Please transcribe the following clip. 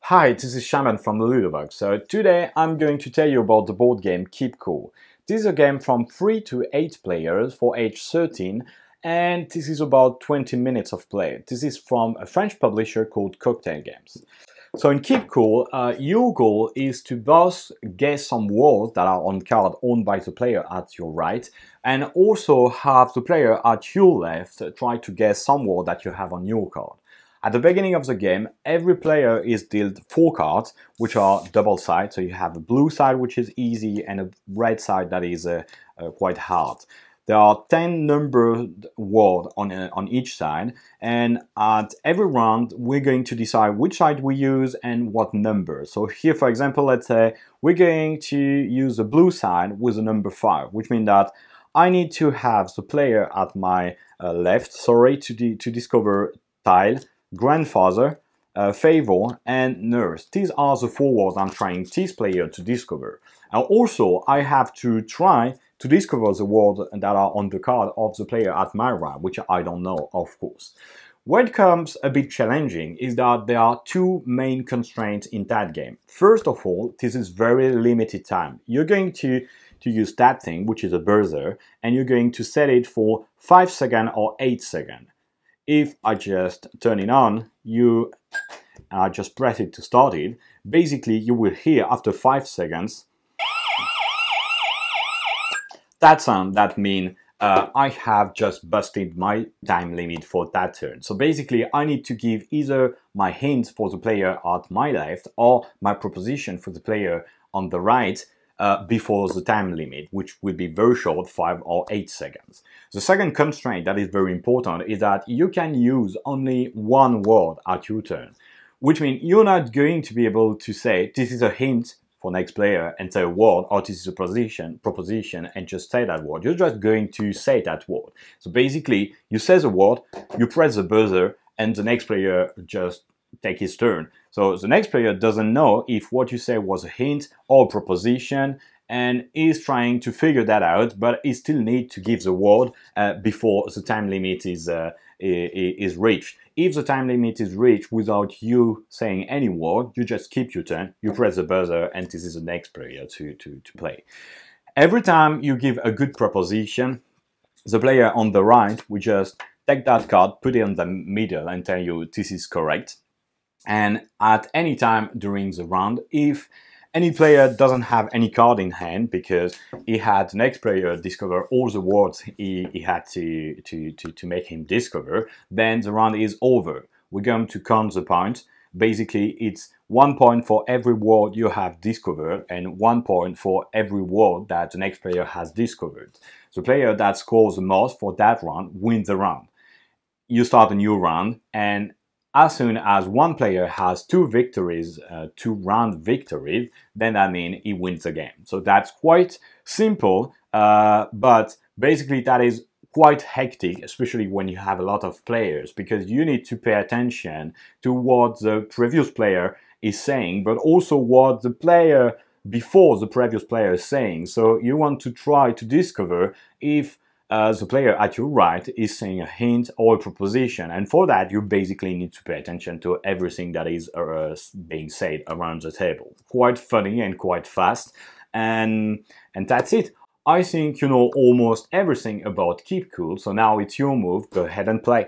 Hi, this is Shaman from Ludovox. So today I'm going to tell you about the board game Keep Cool. This is a game from 3 to 8 players for age 13, and this is about 20 minutes of play. This is from a French publisher called Cocktail Games. So in Keep Cool, your goal is to both guess some words that are on card owned by the player at your right, and also have the player at your left try to guess some word that you have on your card. At the beginning of the game, every player is dealt 4 cards, which are double side. So you have a blue side, which is easy, and a red side that is quite hard. There are 10 numbered words on each side, and at every round, we're going to decide which side we use and what number. So here, for example, let's say we're going to use the blue side with the number 5, which means that I need to have the player at my left, to discover tile, grandfather, favor, and nurse. These are the 4 words I'm trying this player to discover. And also, I have to try to discover the words that are on the card of the player at my right, which I don't know, of course. Where it comes a bit challenging is that there are 2 main constraints in that game. First of all, this is very limited time. You're going to use that thing, which is a buzzer, and you're going to set it for 5 seconds or 8 seconds. If I just turn it on, and I just press it to start it, basically you will hear after 5 seconds that sound. That means I have just busted my time limit for that turn. So basically I need to give either my hint for the player at my left or my proposition for the player on the right before the time limit, which will be very short, 5 or 8 seconds. The second constraint that is very important is that you can use only 1 word at your turn, which means you're not going to be able to say this is a hint for next player and say a word, or this is a proposition and just say that word. You're just going to say that word. So basically you say the word, you press the buzzer, and the next player just take his turn. So the next player doesn't know if what you say was a hint or a proposition, and is trying to figure that out, but he still needs to give the word before the time limit is reached. If the time limit is reached without you saying any word, you just keep your turn, you press the buzzer, and this is the next player to play. Every time you give a good proposition, the player on the right will just take that card, put it in the middle, and tell you this is correct. And at any time during the round, if any player doesn't have any card in hand because he had the next player discover all the words he had to make him discover, then the round is over. We're going to count the points. Basically, it's 1 point for every word you have discovered and 1 point for every word that the next player has discovered. The player that scores the most for that round wins the round. You start a new round, and as soon as one player has 2 victories, 2 round victories, then that means he wins the game. So that's quite simple, but basically that is quite hectic, especially when you have a lot of players, because you need to pay attention to what the previous player is saying, but also what the player before the previous player is saying. So you want to try to discover if the player at your right is saying a hint or a proposition, and for that you basically need to pay attention to everything that is being said around the table. Quite funny and quite fast, and that's it. I think you know almost everything about Keep Cool, so now it's your move. Go ahead and play.